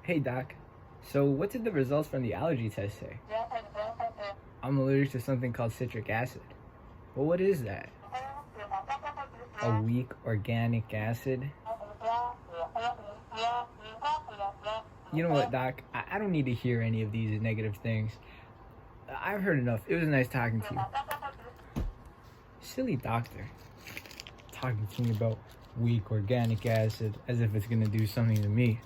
Hey doc, so what did the results from the allergy test say? I'm allergic to something called citric acid. Well, what is that? A weak organic acid? You know what, doc? I don't need to hear any of these negative things. I've heard enough. It was nice talking to you. Silly doctor. Talking to me about weak organic acid as if it's gonna do something to me.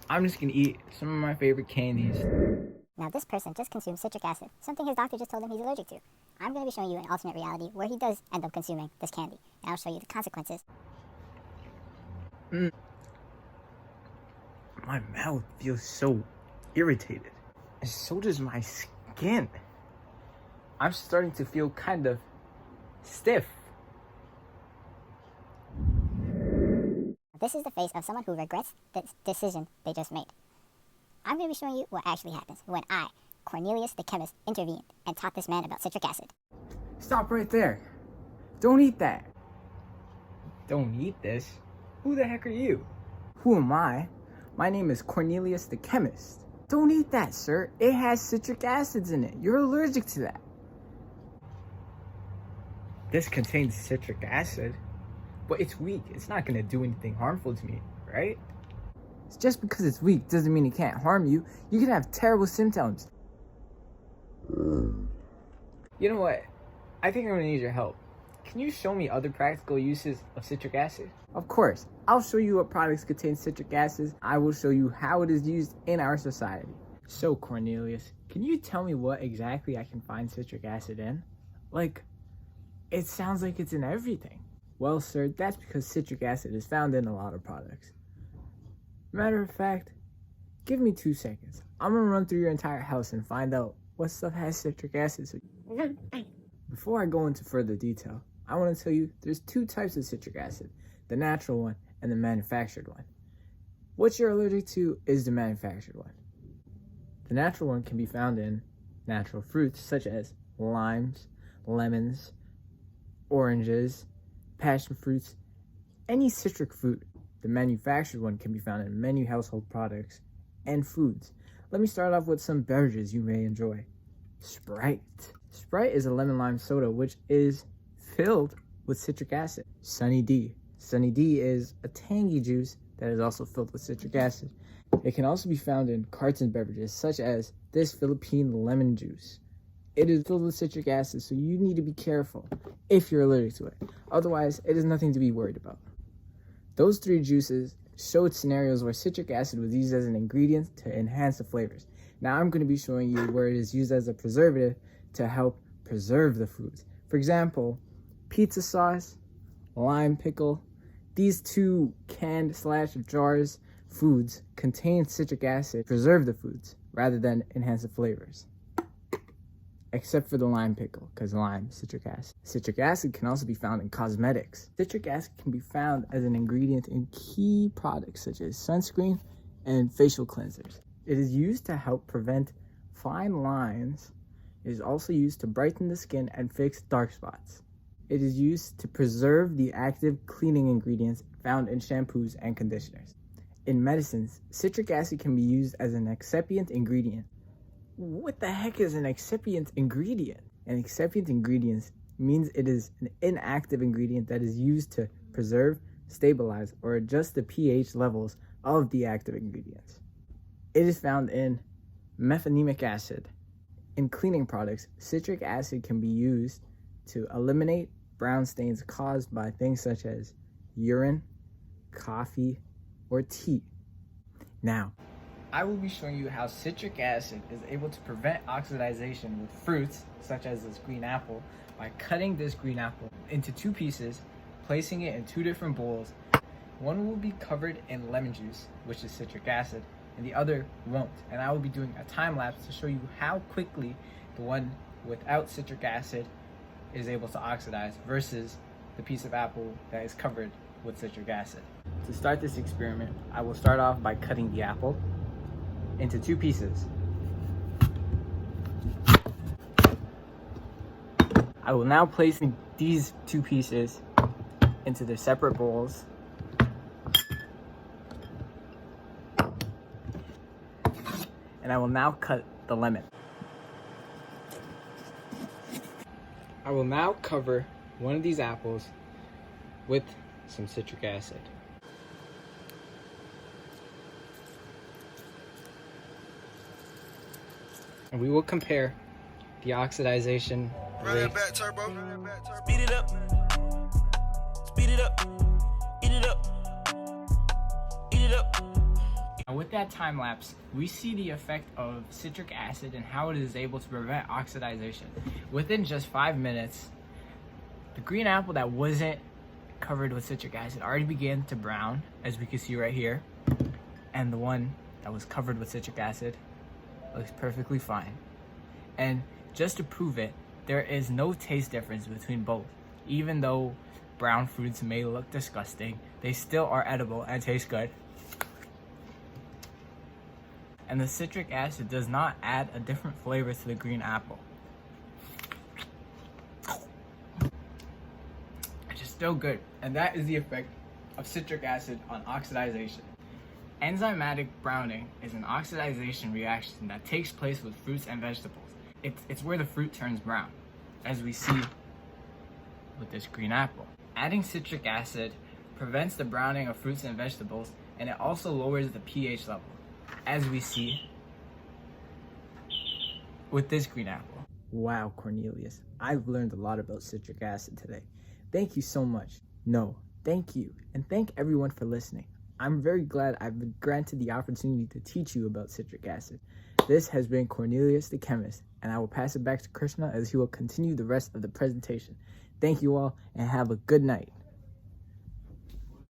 I'm just gonna eat some of my favorite candies. Now this person just consumed citric acid, something his doctor just told him he's allergic to. I'm going to be showing you an alternate reality where he does end up consuming this candy, and I'll show you the consequences. My mouth feels so irritated, and so does my skin. I'm starting to feel kind of stiff. This is the face of someone who regrets the decision they just made. I'm going to be showing you what actually happens when I, Cornelius the chemist, intervened and taught this man about citric acid. Stop right there. Don't eat that. Don't eat this? Who the heck are you? Who am I? My name is Cornelius the chemist. Don't eat that, sir. It has citric acids in it. You're allergic to that. This contains citric acid, but it's weak. It's not going to do anything harmful to me, right? Just because it's weak doesn't mean it can't harm you. You can have terrible symptoms. You know what? I think I'm going to need your help. Can you show me other practical uses of citric acid? Of course. I'll show you what products contain citric acid. I will show you how it is used in our society. So, Cornelius, can you tell me what exactly I can find citric acid in? Like, it sounds like it's in everything. Well, sir, that's because citric acid is found in a lot of products. Matter of fact, give me 2 seconds. I'm gonna run through your entire house and find out what stuff has citric acid. Before I go into further detail, I want to tell you there's 2 types of citric acid, the natural one and the manufactured one. What you're allergic to is the manufactured one. The natural one can be found in natural fruits such as limes, lemons, oranges, passion fruits, any citric fruit. The manufactured one can be found in many household products and foods. Let me start off with some beverages you may enjoy. Sprite. Sprite is a lemon lime soda which is filled with citric acid. Sunny D. Sunny D is a tangy juice that is also filled with citric acid. It can also be found in carton beverages such as this Philippine lemon juice. It is filled with citric acid, so you need to be careful if you're allergic to it. Otherwise, it is nothing to be worried about. Those 3 juices showed scenarios where citric acid was used as an ingredient to enhance the flavors. Now I'm going to be showing you where it is used as a preservative to help preserve the foods. For example, pizza sauce, lime pickle, these 2 canned/jars foods contain citric acid to preserve the foods rather than enhance the flavors. Except for the lime pickle, because lime, citric acid. Citric acid can also be found in cosmetics. Citric acid can be found as an ingredient in key products such as sunscreen and facial cleansers. It is used to help prevent fine lines. It is also used to brighten the skin and fix dark spots. It is used to preserve the active cleaning ingredients found in shampoos and conditioners. In medicines, citric acid can be used as an excipient ingredient. What the heck is an excipient ingredient? An excipient ingredient means it is an inactive ingredient that is used to preserve, stabilize, or adjust the pH levels of the active ingredients. It is found in mefenamic acid. In cleaning products, citric acid can be used to eliminate brown stains caused by things such as urine, coffee, or tea. Now, I will be showing you how citric acid is able to prevent oxidation with fruits, such as this green apple, by cutting this green apple into 2 pieces, placing it in 2 different bowls. One will be covered in lemon juice, which is citric acid, and the other won't. And I will be doing a time lapse to show you how quickly the one without citric acid is able to oxidize versus the piece of apple that is covered with citric acid. To start this experiment, I will start off by cutting the apple into 2 pieces. I will now place these 2 pieces into their separate bowls. and I will now cut the lemon. I will now cover one of these apples with some citric acid. And we will compare the oxidization rate. Speed it up. Speed it up. Eat it up. Eat it up. And with that time lapse, we see the effect of citric acid and how it is able to prevent oxidization. Within just 5 minutes, the green apple that wasn't covered with citric acid already began to brown, as we can see right here. And the one that was covered with citric acid looks perfectly fine. And just to prove it, there is no taste difference between both. Even though brown fruits may look disgusting, they still are edible and taste good. And the citric acid does not add a different flavor to the green apple. It's just still good. And that is the effect of citric acid on oxidization. Enzymatic browning is an oxidization reaction that takes place with fruits and vegetables. It's where the fruit turns brown, as we see with this green apple. Adding citric acid prevents the browning of fruits and vegetables, and it also lowers the pH level, as we see with this green apple. Wow, Cornelius, I've learned a lot about citric acid today. Thank you so much. No, thank you, and thank everyone for listening. I'm very glad I've been granted the opportunity to teach you about citric acid. This has been Cornelius the Chemist, and I will pass it back to Krishna as he will continue the rest of the presentation. Thank you all, and have a good night.